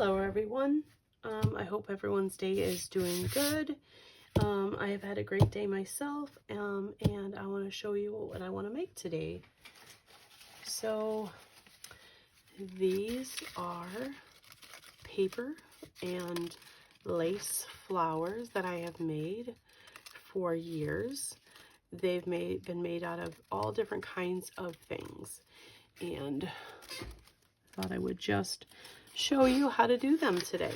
Hello everyone. I hope everyone's day is doing good. I have had a great day myself, and I want to show you what I want to make today. So these are paper and lace flowers that I have made for years. They've been made out of all different kinds of things, and I thought I would just show you how to do them today.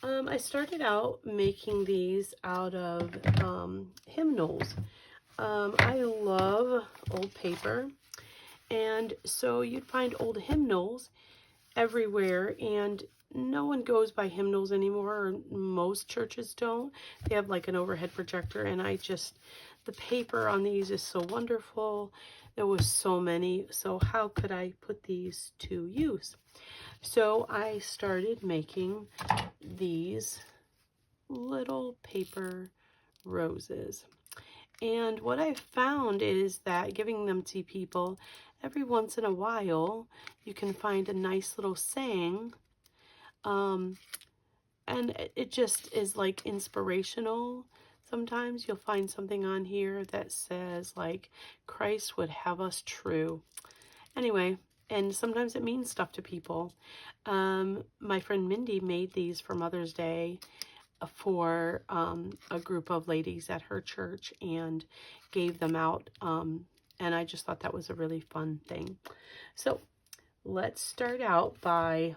I started out making these out of hymnals. I love old paper, and so you'd find old hymnals everywhere, and no one goes by hymnals anymore, or most churches don't. They have like an overhead projector, and the paper on these is so wonderful. There was so many, so how could I put these to use? So I started making these little paper roses. And what I found is that giving them to people, every once in a while, you can find a nice little saying. And it just is like inspirational. Sometimes you'll find something on here that says like, Christ would have us true. Anyway, and sometimes it means stuff to people. My friend Mindy made these for Mother's Day for a group of ladies at her church and gave them out. And I just thought that was a really fun thing. So let's start out by,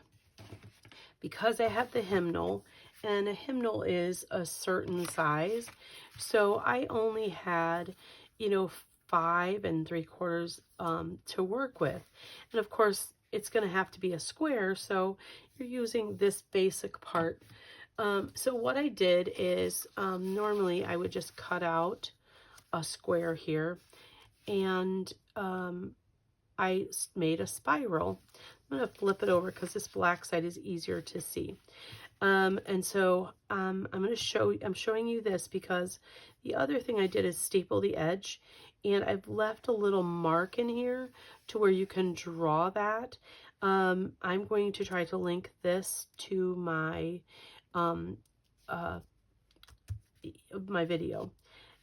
because I have the hymnal, and a hymnal is a certain size. So I only had, 5 3/4 to work with. And of course, it's going to have to be a square, so you're using this basic part. So what I did is, normally I would just cut out a square here, and I made a spiral. I'm going to flip it over because this black side is easier to see. And so I'm showing you this because the other thing I did is staple the edge, and I've left a little mark in here to where you can draw that. I'm going to try to link this to my my video.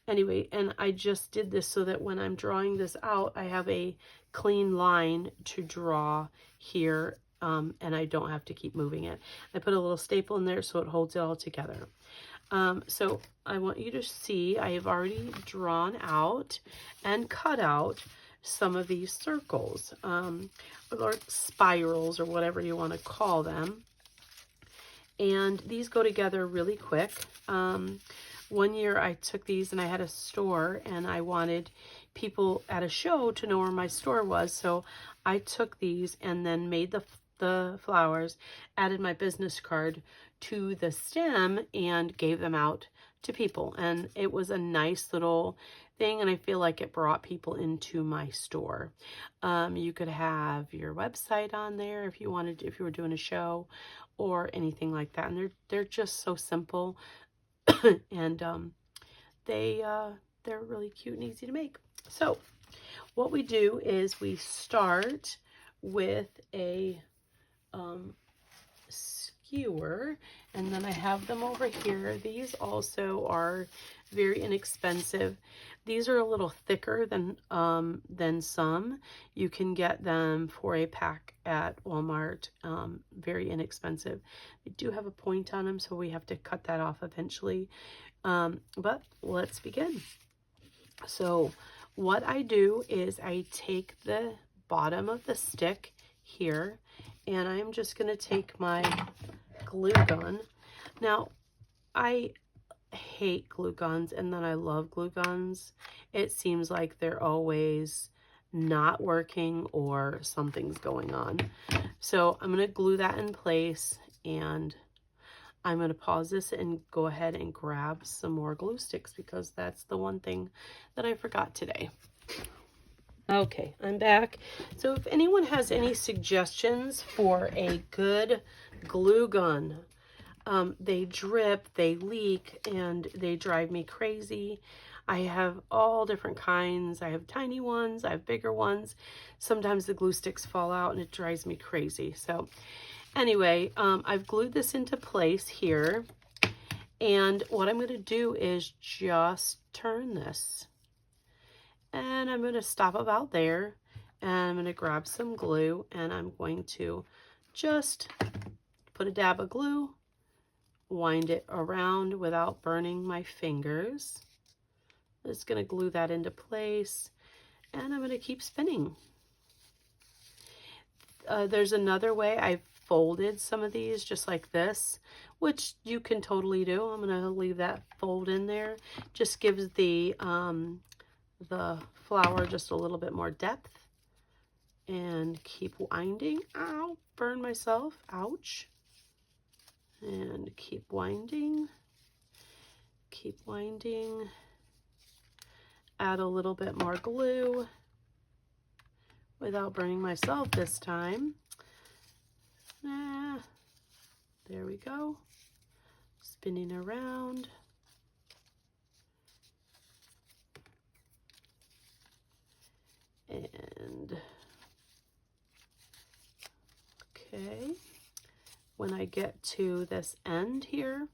Anyway, and I just did this so that when I'm drawing this out, I have a clean line to draw here, and I don't have to keep moving it. I put a little staple in there so it holds it all together. So I want you to see I have already drawn out and cut out some of these circles, or spirals, or whatever you want to call them. And these go together really quick. One year I took these and I had a store, and I wanted people at a show to know where my store was. So I took these and then made the flowers, added my business card to the stem, and gave them out to people. And it was a nice little thing, and I feel like it brought people into my store. You could have your website on there if you wanted, if you were doing a show or anything like that. And they're just so simple. And they're really cute and easy to make. So what we do is we start with a skewer, and then I have them over here. These also are very inexpensive. These are a little thicker than some. You can get them for a pack at Walmart, very inexpensive. They do have a point on them, so we have to cut that off eventually. But let's begin. So what I do is I take the bottom of the stick here, and I'm just going to take my glue gun. Now, I hate glue guns, and then I love glue guns. It seems like they're always not working or something's going on. So I'm going to glue that in place, and I'm going to pause this and go ahead and grab some more glue sticks because that's the one thing that I forgot today. Okay, I'm back. So if anyone has any suggestions for a good glue gun, they drip, they leak, and they drive me crazy. I have all different kinds. I have tiny ones, I have bigger ones. Sometimes the glue sticks fall out and it drives me crazy. So Anyway, I've glued this into place here. And what I'm going to do is just turn this. And I'm going to stop about there. And I'm going to grab some glue. And I'm going to just put a dab of glue, wind it around without burning my fingers. I'm just going to glue that into place. And I'm going to keep spinning. There's another way. I've folded some of these just like this, which you can totally do. I'm going to leave that fold in there. Just gives the flower just a little bit more depth. And keep winding. Ow, burn myself. Ouch. And keep winding. Keep winding. Add a little bit more glue without burning myself this time. There we go. Spinning around. And okay, when I get to this end here,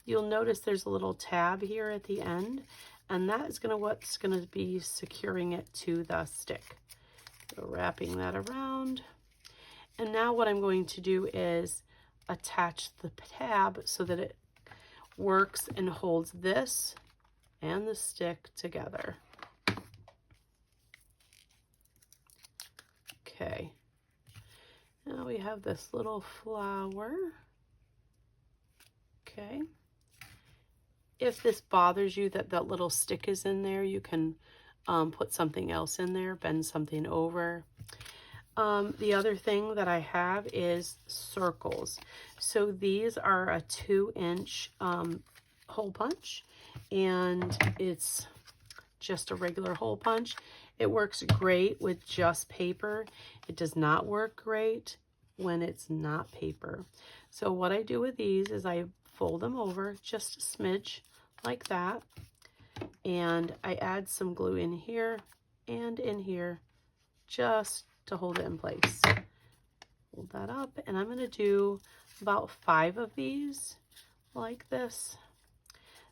you'll notice there's a little tab here at the end, and that is what's going to be securing it to the stick. So wrapping that around. And now what I'm going to do is attach the tab so that it works and holds this and the stick together. Okay, now we have this little flower. Okay, if this bothers you that that little stick is in there, you can put something else in there, bend something over. The other thing that I have is circles. So these are a 2-inch hole punch, and it's just a regular hole punch. It works great with just paper. It does not work great when it's not paper. So what I do with these is I fold them over just a smidge like that, and I add some glue in here and in here just to hold it in place. Hold that up, and I'm going to do about 5 of these like this.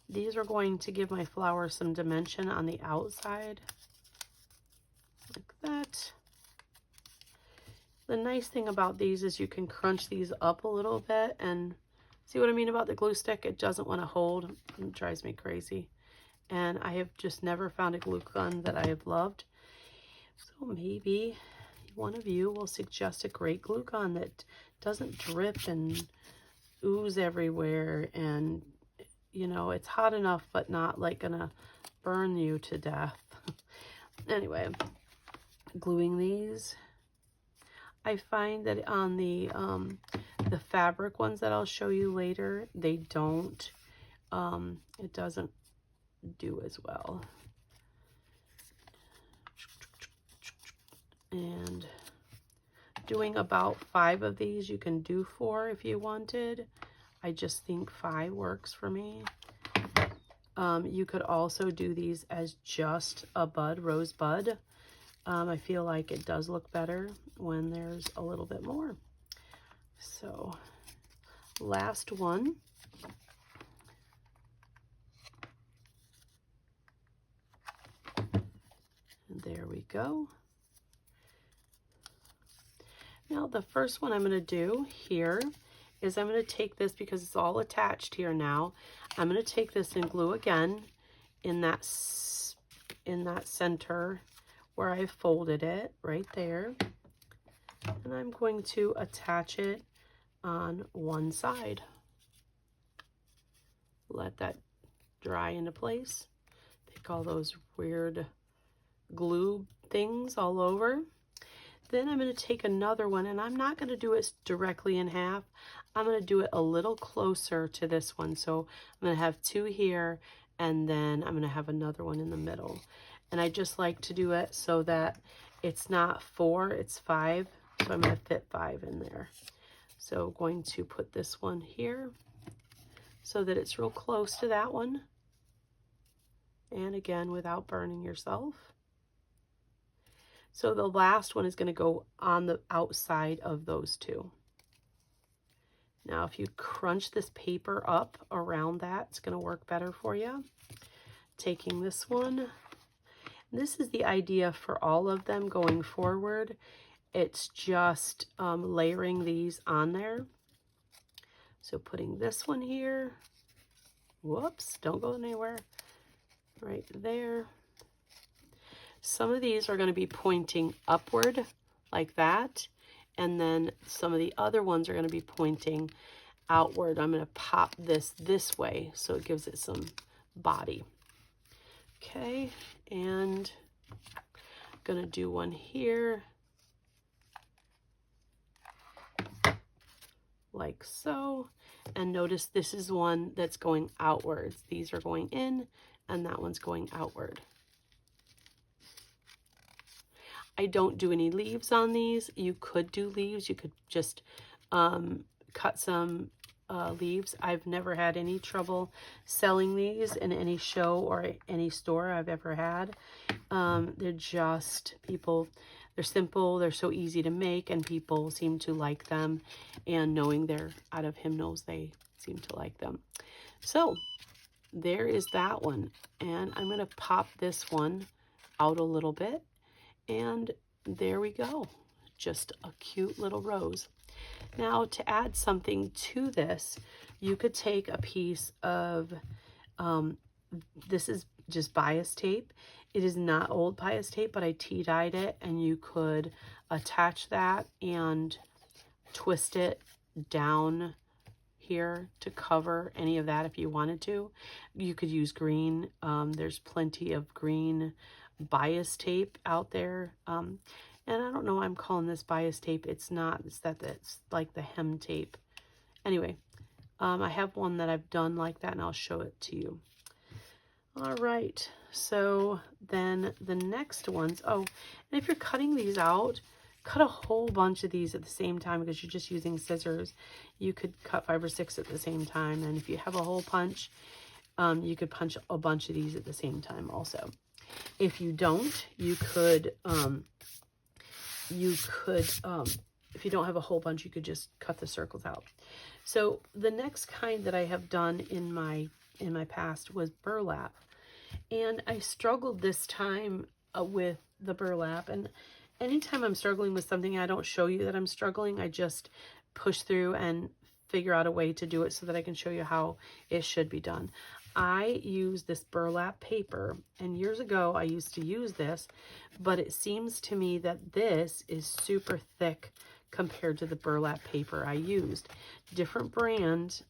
These are going to give my flower some dimension on the outside, like that. The nice thing about these is you can crunch these up a little bit, and see what I mean about the glue stick? It doesn't want to hold. It drives me crazy. And I have just never found a glue gun that I have loved. So maybe one of you will suggest a great glue gun that doesn't drip and ooze everywhere, and you know, it's hot enough but not like gonna burn you to death. Anyway, gluing these. I find that on the fabric ones that I'll show you later, they don't, it doesn't do as well. And doing about 5 of these. You can do 4 if you wanted. I just think 5 works for me. You could also do these as just a bud, rose bud. I feel like it does look better when there's a little bit more. So last one. And there we go. Now the first one I'm going to do here is I'm going to take this, because it's all attached here now, I'm going to take this and glue again in that center where I folded it right there. And I'm going to attach it on one side. Let that dry into place. They call those weird glue things all over. Then I'm going to take another one, and I'm not going to do it directly in half. I'm going to do it a little closer to this one. So I'm going to have 2 here, and then I'm going to have another one in the middle. And I just like to do it so that it's not 4, it's 5. So I'm going to fit 5 in there. So going to put this one here so that it's real close to that one. And again, without burning yourself. So the last one is going to go on the outside of those 2. Now, if you crunch this paper up around that, it's going to work better for you. Taking this one, this is the idea for all of them going forward. It's just layering these on there. So putting this one here, whoops, don't go anywhere, right there. Some of these are going to be pointing upward like that, and then some of the other ones are going to be pointing outward. I'm going to pop this way so it gives it some body. Okay, and I'm going to do one here like so, and notice this is one that's going outwards. These are going in and that one's going outward. I don't do any leaves on these. You could do leaves. You could just cut some leaves. I've never had any trouble selling these in any show or any store I've ever had. They're just, they're simple, they're so easy to make, and people seem to like them, and knowing they're out of Hymnals, they seem to like them. So there is that one, and I'm going to pop this one out a little bit, and there we go. Just a cute little rose. Now, to add something to this, you could take a piece of, this is just bias tape. It is not old bias tape, but I tea-dyed it, and you could attach that and twist it down here to cover any of that if you wanted to. You could use green. There's plenty of green bias tape out there. And I don't know why I'm calling this bias tape. It's not. It's like the hem tape. Anyway, I have one that I've done like that, and I'll show it to you. All right, so then the next ones, oh, and if you're cutting these out, cut a whole bunch of these at the same time because you're just using scissors. You could cut 5 or 6 at the same time, and if you have a hole punch, you could punch a bunch of these at the same time also. If you don't, you could, if you don't have a whole bunch, you could just cut the circles out. So the next kind that I have done in my past was burlap. And I struggled this time with the burlap. And anytime I'm struggling with something, I don't show you that I'm struggling. I just push through and figure out a way to do it so that I can show you how it should be done. I use this burlap paper, and years ago I used to use this, but it seems to me that this is super thick compared to the burlap paper I used. Different brand.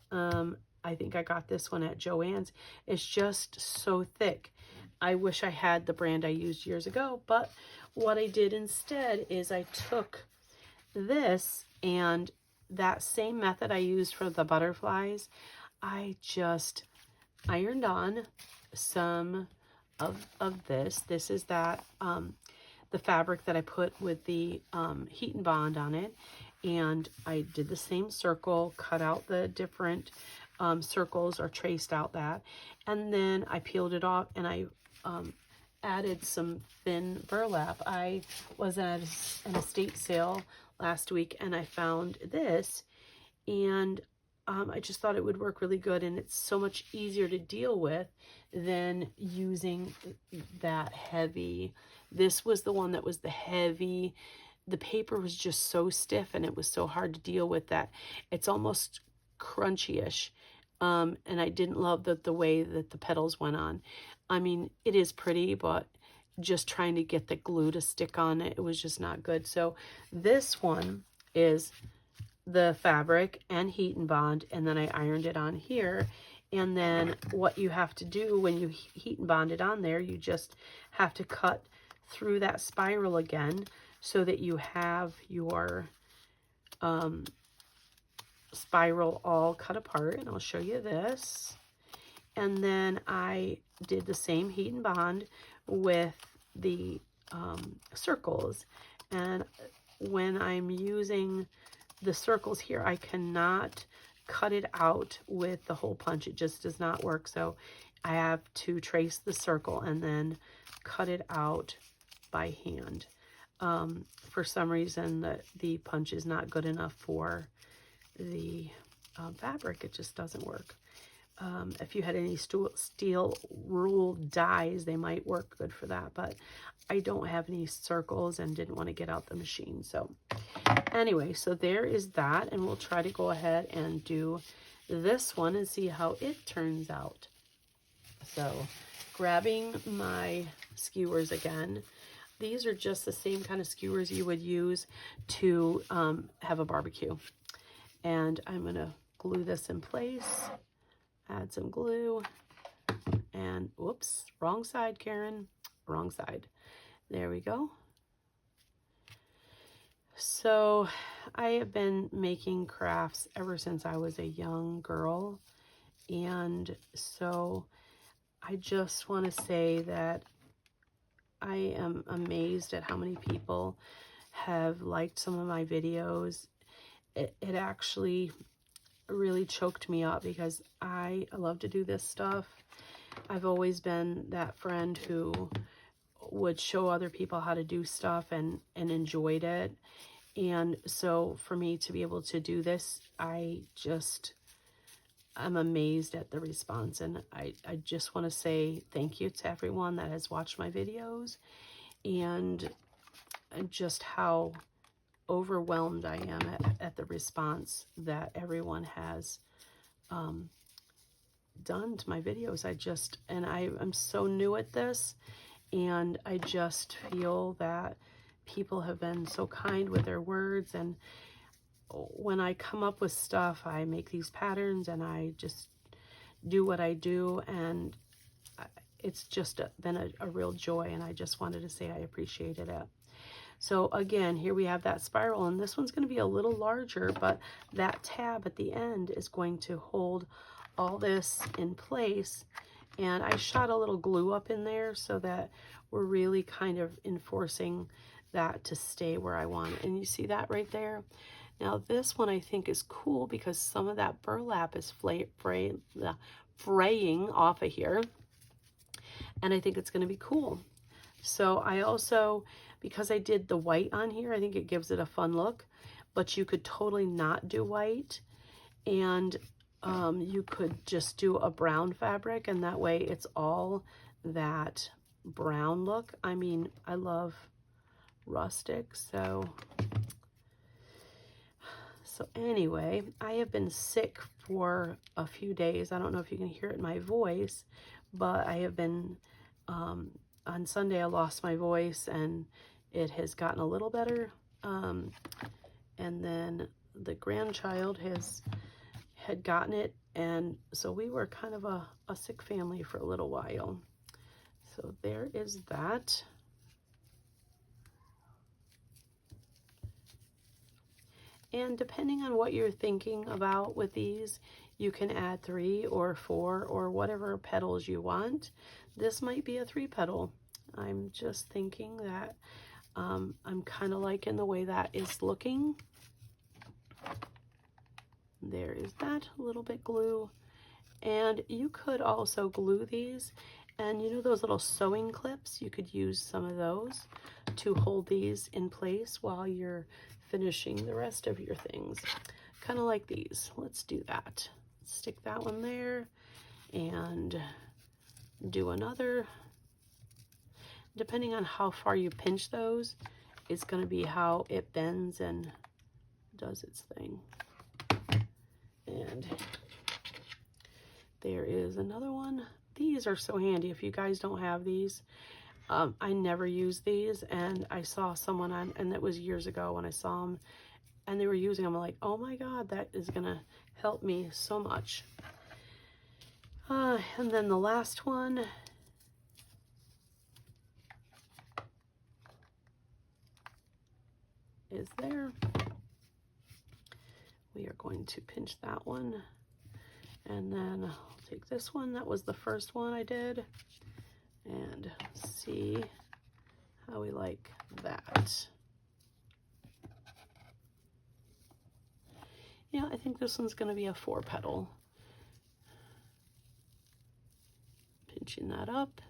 I think I got this one at Joann's. It's just so thick. I wish I had the brand I used years ago, but what I did instead is I took this, and that same method I used for the butterflies, I just ironed on some of this. This is that the fabric that I put with the heat and bond on it, and I did the same circle, cut out the different circles or traced out that, and then I peeled it off, and I added some thin burlap. I was at an estate sale last week, and I found this, and I just thought it would work really good, and it's so much easier to deal with than using that heavy. This was the one that was the heavy. The paper was just so stiff, and it was so hard to deal with that it's almost crunchy-ish. And I didn't love the way that the petals went on. I mean, it is pretty, but just trying to get the glue to stick on it, it was just not good. So this one is the fabric and heat and bond, and then I ironed it on here. And then what you have to do when you heat and bond it on there, you just have to cut through that spiral again so that you have your spiral all cut apart. And I'll show you this. And then I did the same heat and bond with the circles. And when I'm using the circles here, I cannot cut it out with the hole punch. It just does not work. So I have to trace the circle and then cut it out by hand. For some reason, the punch is not good enough for the fabric, it just doesn't work. If you had any steel rule dies, they might work good for that, but I don't have any circles and didn't want to get out the machine. So anyway, so there is that, and we'll try to go ahead and do this one and see how it turns out. So grabbing my skewers again. These are just the same kind of skewers you would use to have a barbecue. And I'm going to glue this in place. Add some glue, and whoops, wrong side, Karen, wrong side. There we go. So I have been making crafts ever since I was a young girl, and so I just want to say that I am amazed at how many people have liked some of my videos. It actually really choked me up because I love to do this stuff. I've always been that friend who would show other people how to do stuff and enjoyed it. And so for me to be able to do this, I'm amazed at the response. And I just want to say thank you to everyone that has watched my videos, and just how overwhelmed I am at the response that everyone has done to my videos. I'm so new at this, and I just feel that people have been so kind with their words. And when I come up with stuff, I make these patterns and I just do what I do, and it's just been a real joy, and I just wanted to say I appreciated it. So again, here we have that spiral, and this one's going to be a little larger, but that tab at the end is going to hold all this in place. And I shot a little glue up in there so that we're really kind of enforcing that to stay where I want it. And you see that right there? Now this one I think is cool because some of that burlap is fraying off of here, and I think it's going to be cool. So I also, because I did the white on here, I think it gives it a fun look, but you could totally not do white, and you could just do a brown fabric, and that way it's all that brown look. I mean, I love rustic, so anyway, I have been sick for a few days. I don't know if you can hear it in my voice, but I have been, on Sunday I lost my voice, and it has gotten a little better. And then the grandchild had gotten it, and so we were kind of a sick family for a little while. So there is that. And depending on what you're thinking about with these, you can add 3 or 4 or whatever petals you want. This might be a 3 petal. I'm just thinking that I'm kind of liking the way that is looking. There is that, a little bit glue. And you could also glue these, and you know those little sewing clips? You could use some of those to hold these in place while you're finishing the rest of your things. Kind of like these. Let's do that. Stick that one there and do another. Depending on how far you pinch those, it's going to be how it bends and does its thing. And there is another one. These are so handy if you guys don't have these. I never use these, and I saw someone on, and that was years ago when I saw them, and they were using them. I'm like, oh my God, that is gonna help me so much. And then the last one is there. We are going to pinch that one, and then I'll take this one. That was the first one I did, and see how we like that. Yeah, I think this one's going to be a 4 petal. Pinching that up.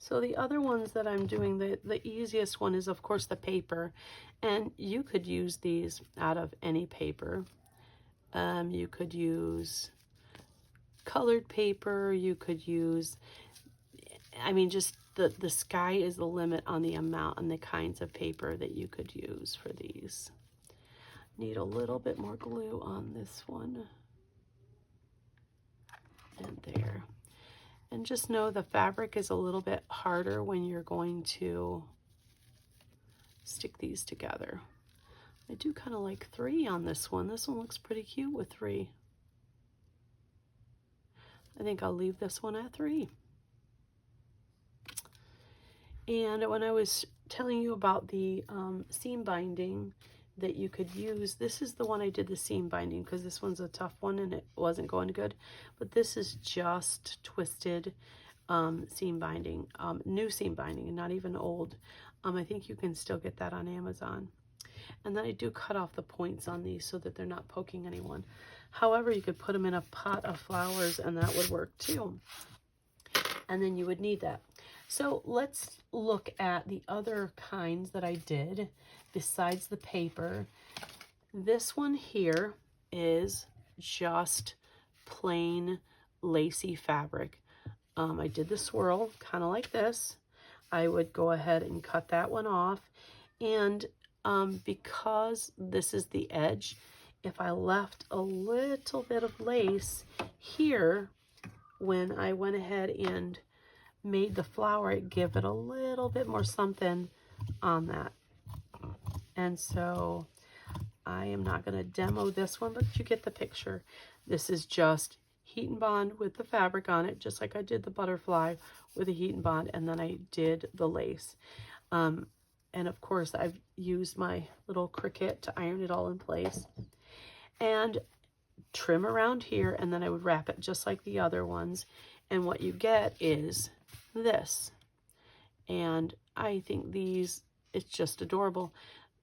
So the other ones that I'm doing, the easiest one is of course the paper, and you could use these out of any paper. You could use colored paper, you could use, I mean, just the sky is the limit on the amount and the kinds of paper that you could use for these. Need a little bit more glue on this one. And there. And just know the fabric is a little bit harder when you're going to stick these together. I do kind of like 3 on this one. This one looks pretty cute with 3. I think I'll leave this one at 3. And when I was telling you about the seam binding that you could use, this is the one I did the seam binding because this one's a tough one and it wasn't going good. But this is just twisted seam binding, new seam binding, and not even old. I think you can still get that on Amazon. And then I do cut off the points on these so that they're not poking anyone. However, you could put them in a pot of flowers and that would work too. And then you would need that. So let's look at the other kinds that I did besides the paper. This one here is just plain lacy fabric. I did the swirl kind of like this. I would go ahead and cut that one off. And because this is the edge, if I left a little bit of lace here, when I went ahead and made the flower, it give it a little bit more something on that. And so I am not going to demo this one, but you get the picture. This is just heat and bond with the fabric on it, just like I did the butterfly with a heat and bond, and then I did the lace. And of course I've used my little Cricut to iron it all in place and trim around here, and then I would wrap it just like the other ones. And what you get is this. And I think these, it's just adorable.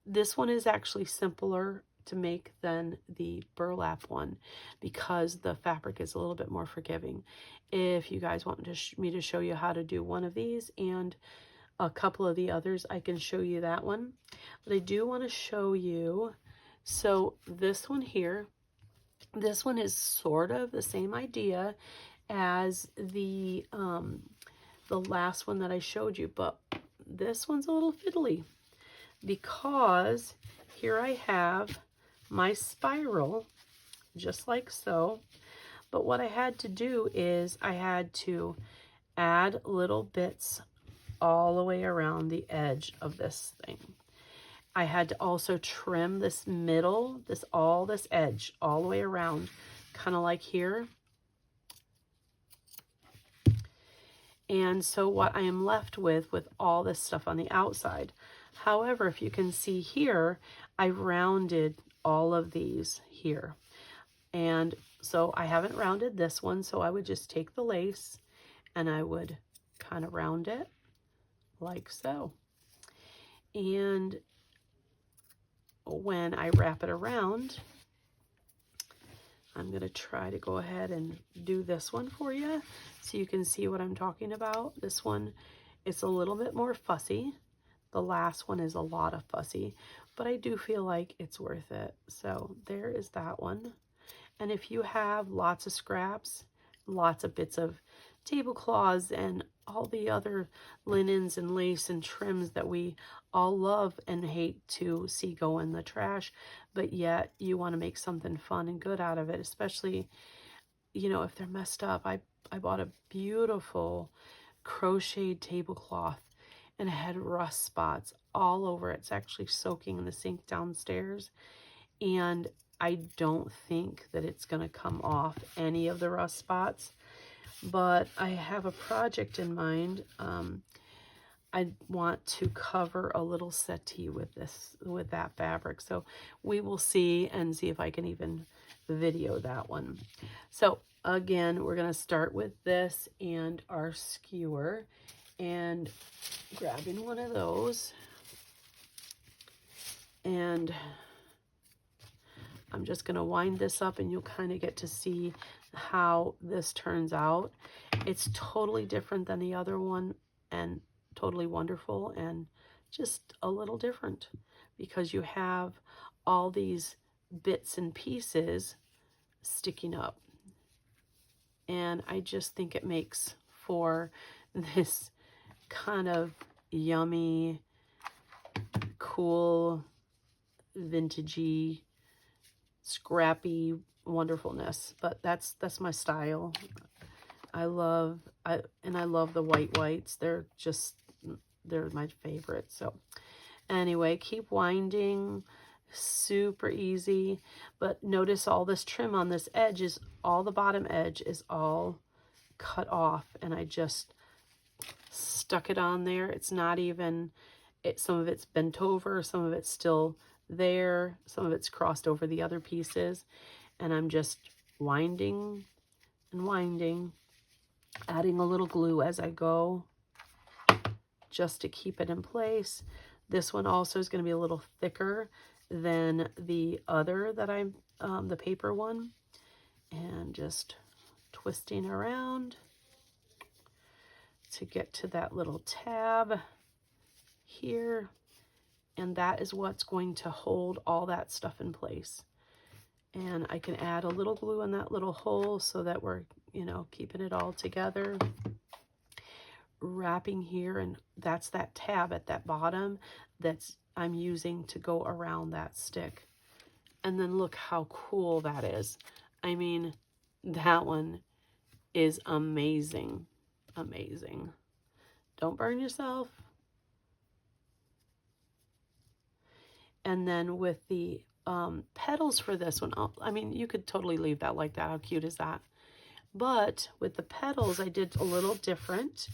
This one is actually simpler to make than the burlap one because the fabric is a little bit more forgiving. If you guys want me to show you how to do one of these and a couple of the others, I can show you that one. But I do want to show you, so this one here, this one is sort of the same idea as the last one that I showed you, but this one's a little fiddly because here I have my spiral just like so, but what I had to do is I had to add little bits all the way around the edge of this thing. I had to also trim this middle, this edge all the way around, kind of like here. And so what I am left with all this stuff on the outside. However, if you can see here, I rounded all of these here. And so I haven't rounded this one, so I would just take the lace and I would kind of round it like so. And when I wrap it around, I'm going to try to go ahead and do this one for you so you can see what I'm talking about. This one, it's a little bit more fussy. The last one is a lot of fussy, but I do feel like it's worth it. So there is that one. And if you have lots of scraps, lots of bits of tablecloths and all the other linens and lace and trims that we all love and hate to see go in the trash, but yet you want to make something fun and good out of it, especially, you know, if they're messed up. I bought a beautiful crocheted tablecloth and it had rust spots all over it. It's actually soaking in the sink downstairs, and I don't think that it's going to come off any of the rust spots. But I have a project in mind. I want to cover a little settee with that fabric. So we will see and see if I can even video that one. So again, we're going to start with this and our skewer and grabbing one of those. And I'm just going to wind this up and you'll kind of get to see how this turns out. It's totally different than the other one and totally wonderful and just a little different because you have all these bits and pieces sticking up. And I just think it makes for this kind of yummy, cool, vintagey, scrappy wonderfulness. But that's my style. I love the whites. They're my favorite. So anyway, keep winding. Super easy. But notice all this trim on this edge is all, the bottom edge is all cut off, and I just stuck it on there. It's not even, some of it's bent over, some of it's still there, some of it's crossed over the other pieces, and I'm just winding and winding, adding a little glue as I go just to keep it in place. This one also is going to be a little thicker than the other that I'm, the paper one, and just twisting around to get to that little tab here, and that is what's going to hold all that stuff in place. And I can add a little glue in that little hole so that we're, you know, keeping it all together. Wrapping here, and that's that tab at that bottom that's I'm using to go around that stick. And then look how cool that is. I mean, that one is amazing. Amazing. Don't burn yourself. And then with the petals for this one, I mean, you could totally leave that like that. How cute is that? But with the petals, I did a little different,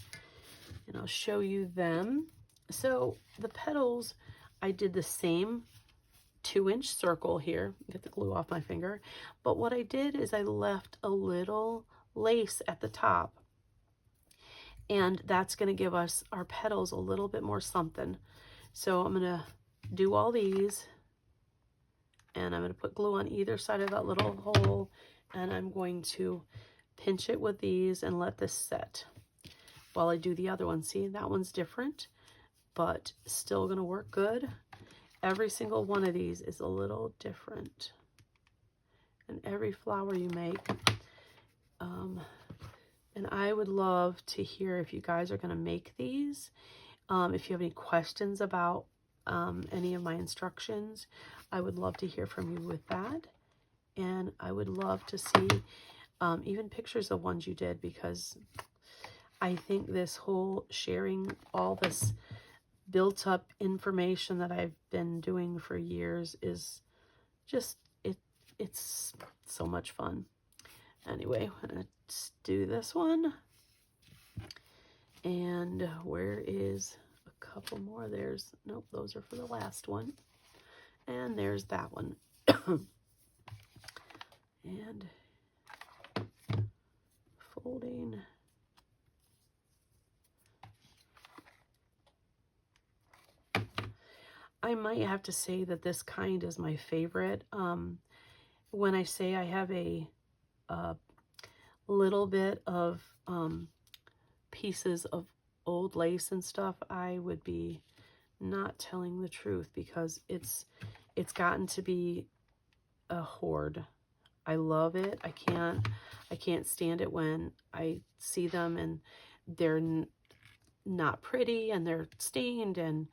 and I'll show you them. So the petals, I did the same 2-inch circle here. Get the glue off my finger. But what I did is I left a little lace at the top. And that's going to give us our petals a little bit more something. So I'm going to do all these. And I'm going to put glue on either side of that little hole. And I'm going to pinch it with these and let this set while I do the other one. See, that one's different, but still going to work good. Every single one of these is a little different. And every flower you make. And I would love to hear if you guys are going to make these. If you have any questions about any of my instructions, I would love to hear from you with that. And I would love to see even pictures of ones you did, because I think this whole sharing all this built up information that I've been doing for years is just, it's so much fun. Anyway, I'm going to do this one. And where is a couple more? There's, nope, those are for the last one. And there's that one. And folding. I might have to say that this kind is my favorite. When I say I have a little bit of pieces of old lace and stuff, I would be not telling the truth, because it's gotten to be a hoard. I love it. I can't stand it when I see them and they're not pretty and they're stained, and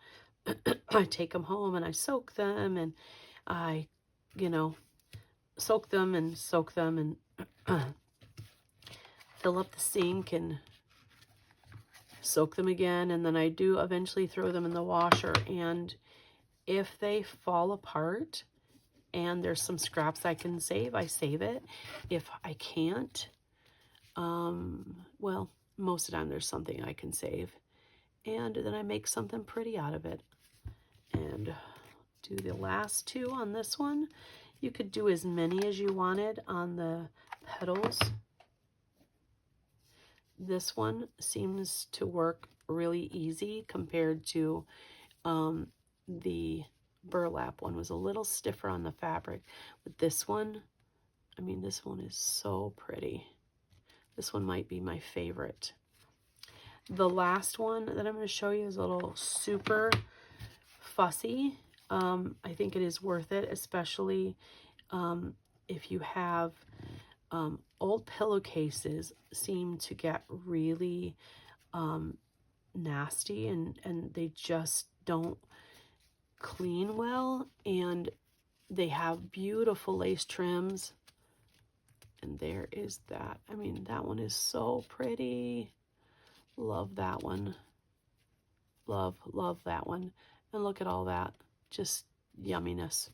I take them home and I soak them, and I, you know, soak them and fill up the sink and soak them again, and then I do eventually throw them in the washer. And if they fall apart and there's some scraps I can save, I save it. If I can't, well, most of the time there's something I can save, and then I make something pretty out of it. And do the last two on this one. You could do as many as you wanted on the petals. This one seems to work really easy compared to the burlap one. Was a little stiffer on the fabric. But this one, I mean, this one is so pretty. This one might be my favorite. The last one that I'm going to show you is a little super fussy. I think it is worth it, especially if you have old pillowcases seem to get really nasty and they just don't clean well, and they have beautiful lace trims. And there is that. I mean, that one is so pretty. Love that one. Love that one. And look at all that. Just yumminess.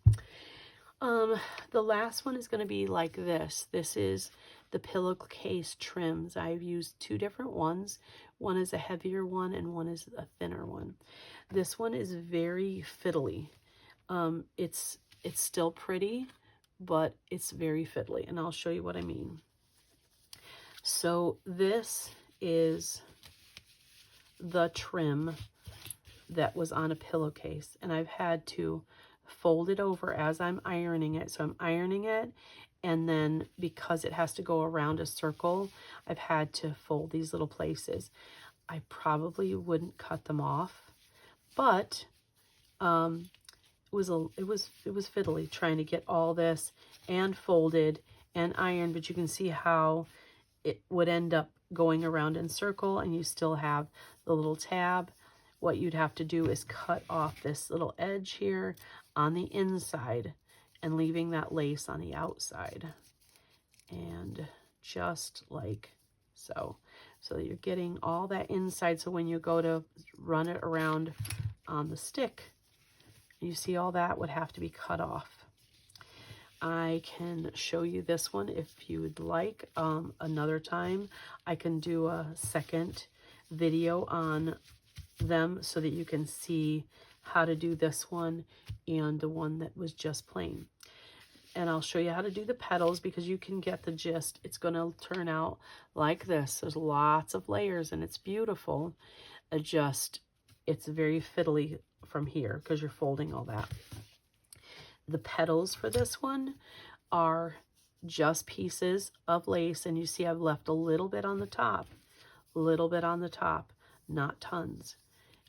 The last one is going to be like this. This is the pillowcase trims. I've used two different ones. One is a heavier one and one is a thinner one. This one is very fiddly. It's still pretty, but it's very fiddly, and I'll show you what I mean. So this is the trim that was on a pillowcase, and I've had to fold it over as I'm ironing it. So I'm ironing it, and then because it has to go around a circle, I've had to fold these little places. I probably wouldn't cut them off, but it was fiddly trying to get all this and folded and ironed, but you can see how it would end up going around in circle, and you still have the little tab. What you'd have to do is cut off this little edge here on the inside and leaving that lace on the outside. And just like so. So you're getting all that inside, so when you go to run it around on the stick, you see all that would have to be cut off. I can show you this one if you would like another time. I can do a second video on them so that you can see how to do this one and the one that was just plain. And I'll show you how to do the petals because you can get the gist. It's going to turn out like this. There's lots of layers and it's beautiful. It's very fiddly from here because you're folding all that. The petals for this one are just pieces of lace, and you see I've left a little bit on the top, not tons.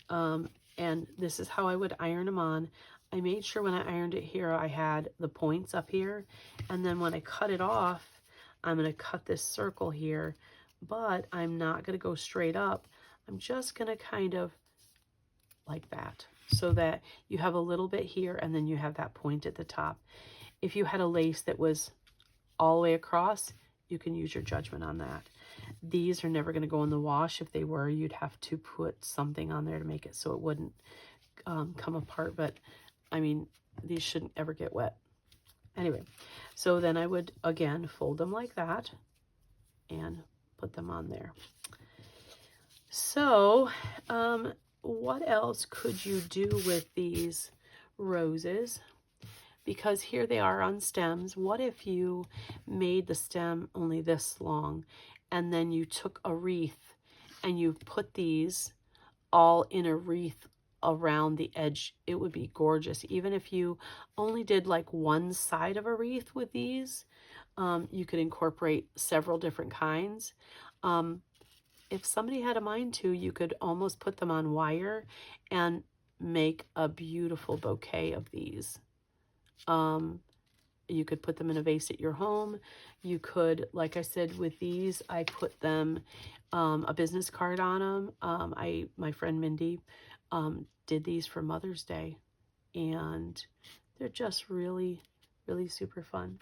And this is how I would iron them on. I made sure when I ironed it here, I had the points up here, and then when I cut it off, I'm going to cut this circle here, but I'm not going to go straight up. I'm just going to kind of like that, so that you have a little bit here and then you have that point at the top. If you had a lace that was all the way across, you can use your judgment on that. These are never going to go in the wash. If they were, you'd have to put something on there to make it so it wouldn't come apart. But I mean, these shouldn't ever get wet. Anyway, so then I would again fold them like that and put them on there. So what else could you do with these roses? Because here they are on stems. What if you made the stem only this long, and then you took a wreath and you put these all in a wreath around the edge? It would be gorgeous. Even if you only did like one side of a wreath with these, you could incorporate several different kinds. If somebody had a mind to, you could almost put them on wire and make a beautiful bouquet of these. You could put them in a vase at your home. You could, like I said, with these, I put them, a business card on them. My friend Mindy did these for Mother's Day, and they're just really, really super fun.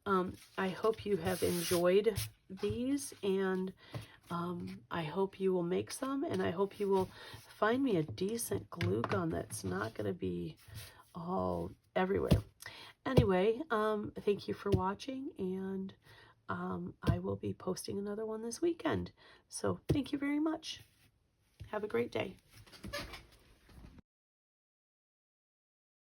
I hope you have enjoyed these, and I hope you will make some, and I hope you will find me a decent glue gun that's not going to be all everywhere. Anyway, thank you for watching, and I will be posting another one this weekend. So thank you very much. Have a great day.